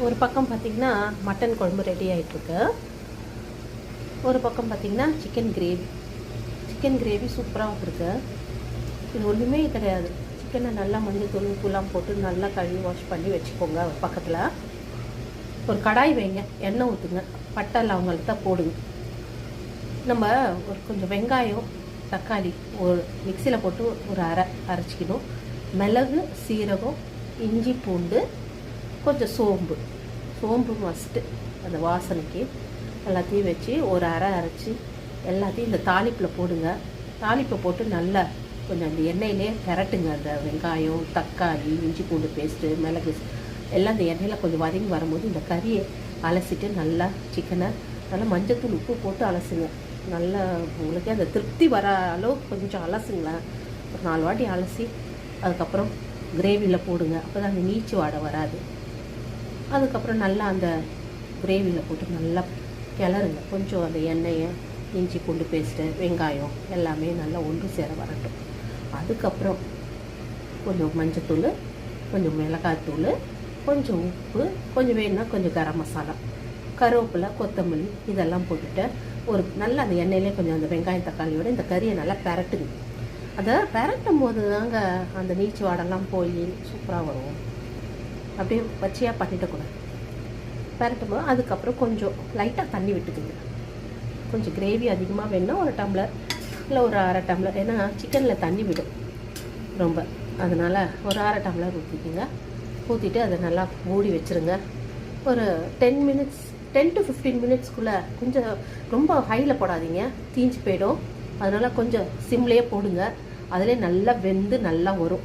ஒரு பக்கம் பார்த்திங்கன்னா மட்டன் குழம்பு ரெடி ஆகிட்டுருக்கு. ஒரு பக்கம் பார்த்திங்கன்னா சிக்கன் கிரேவி சூப்பராக வந்திருக்கு. இது ஒன்றுமே கிடையாது. சிக்கனை நல்லா மஞ்சள் தூள் உப்புலாம் போட்டு நல்லா கழுவி வாஷ் பண்ணி வச்சுக்கோங்க. ஒரு பக்கத்தில் ஒரு கடாய் வைங்க, எண்ணெய் ஊற்றுங்க, பட்டை லவங்கத்தை போடுங்க. நம்ம ஒரு கொஞ்சம் வெங்காயம் தக்காளி ஒரு மிக்சியில் போட்டு ஒரு அரைச்சிக்கணும். மிளகு சீரகம் இஞ்சி பூண்டு கொஞ்சம் சோம்பு மஸ்ட்டு அந்த வாசனைக்கு எல்லாத்தையும் வச்சு ஒரு அரைச்சி எல்லாத்தையும் இந்த தாளிப்பில் போடுங்க. தாளிப்பை போட்டு நல்லா கொஞ்சம் அந்த எண்ணெயிலே பெரட்டுங்க. அந்த வெங்காயம் தக்காளி இஞ்சி பூண்டு பேஸ்ட்டு மிளகு எல்லாம் அந்த எண்ணெயில் கொஞ்சம் வதங்கி வரும்போது இந்த கறியை அலசிட்டு நல்லா சிக்கனை நல்லா மஞ்சத்தூள் உப்பு போட்டு அலசுங்க. நல்லா உங்களுக்கு அந்த திருப்தி வர அளவுக்கு கொஞ்சம் அலசுங்களேன். ஒரு 4 வாட்டி அலசி அதுக்கப்புறம் கிரேவியில் போடுங்க. அப்போ தான் அந்த நீச்சு வாடை வராது. அதுக்கப்புறம் நல்லா அந்த கிரேவியில் போட்டு நல்லா கிளறுங்க. கொஞ்சம் அந்த எண்ணெயை இஞ்சி பூண்டு பேஸ்ட்டு வெங்காயம் எல்லாமே நல்லா ஒன்று சேர வரட்டும். அதுக்கப்புறம் கொஞ்சம் மஞ்சத்தூள் கொஞ்சம் மிளகாய்த்தூள் கொஞ்சம் உப்பு கொஞ்சம் வேணும்னா கொஞ்சம் கரம் மசாலா கருவேப்பிலை கொத்தமல்லி இதெல்லாம் போட்டுட்டு ஒரு நல்லா அந்த எண்ணெயிலே கொஞ்சம் அந்த வெங்காயம் தக்காளியோட இந்த கறியை நல்லா பெரட்டுங்க. அதை பெரட்டும் போது தாங்க அந்த நீச்சு வாடெல்லாம் போய் சூப்பராக வரும். அப்படியே பச்சையாக பண்ணிட்டக்கூடாது. பெரட்டும் போது அதுக்கப்புறம் கொஞ்சம் லைட்டாக தண்ணி விட்டுக்குங்க. கொஞ்சம் கிரேவி அதிகமாக வேணும்னா ஒரு டம்ளர் இல்லை ஒரு அரை டம்ளர், ஏன்னா சிக்கனில் தண்ணி விடும் ரொம்ப, அதனால் ஒரு அரை டம்ளர் ஊற்றிக்குங்க. ஊற்றிட்டு அதை நல்லா மூடி வச்சுருங்க. ஒரு 10 to 15 மினிட்ஸ்க்குள்ளே கொஞ்சம் ரொம்ப ஹையில் போடாதீங்க, தீஞ்சு போயிடும். அதனால் கொஞ்சம் சிம்லேயே போடுங்க. அதிலே நல்லா வெந்து நல்லா வரும்.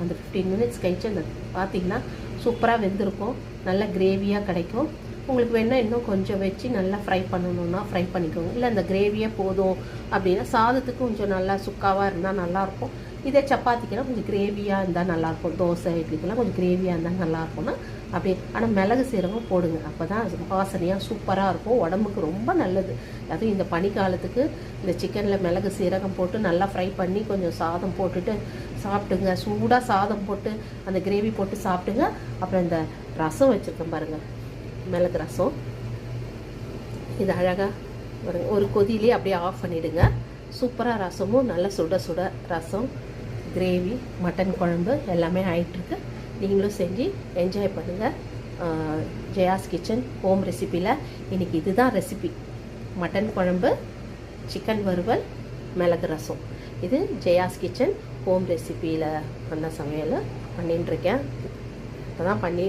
அந்த 15 மினிட்ஸ் கழிச்சு அந்த பார்த்திங்கன்னா சூப்பராக வெந்திருக்கும். நல்லா கிரேவியாக கிடைக்கும். உங்களுக்கு வேணால் இன்னும் கொஞ்சம் வச்சு நல்லா ஃப்ரை பண்ணணுன்னா ஃப்ரை பண்ணிக்கோங்க. இல்லை அந்த கிரேவியே போதும் அப்படின்னா சாதத்துக்கு கொஞ்சம் நல்லா சுக்காவாக இருந்தால் நல்லாயிருக்கும். இதே சப்பாத்திக்கெல்லாம் கொஞ்சம் கிரேவியாக இருந்தால் நல்லாயிருக்கும். தோசை இட்லிக்கெல்லாம் கொஞ்சம் கிரேவியாக இருந்தால் நல்லாயிருக்கும்னா அப்படியே. ஆனால் மிளகு சீரகம் போடுங்க, அப்போ தான் வாசனையாக சூப்பராக இருக்கும். உடம்புக்கு ரொம்ப நல்லது. அதுவும் இந்த பனிக்காலத்துக்கு இந்த சிக்கனில் மிளகு சீரகம் போட்டு நல்லா ஃப்ரை பண்ணி கொஞ்சம் சாதம் போட்டுட்டு சாப்பிட்டுங்க. சூடாக சாதம் போட்டு அந்த கிரேவி போட்டு சாப்பிட்டுங்க. அப்புறம் இந்த ரசம் வச்சுருக்கேன் பாருங்கள், மிளகு ரசம். இது அழகாக ஒரு கொதியிலே அப்படியே ஆஃப் பண்ணிவிடுங்க. சூப்பராக ரசமும் நல்லா சுட ரசம் கிரேவி மட்டன் குழம்பு எல்லாமே ஆகிட்டுருக்கு. நீங்களும் செஞ்சு என்ஜாய் பண்ணுங்கள். ஜெயாஸ் கிச்சன் ஹோம் ரெசிப்பியில் இன்றைக்கி இதுதான் ரெசிபி. மட்டன் குழம்பு சிக்கன் வறுவல் மிளகு ரசம். இது ஜெயாஸ் கிச்சன் ஹோம் ரெசிப்பியில் பண்ண சமையல் பண்ணிட்டுருக்கேன். இப்போ தான் பண்ணி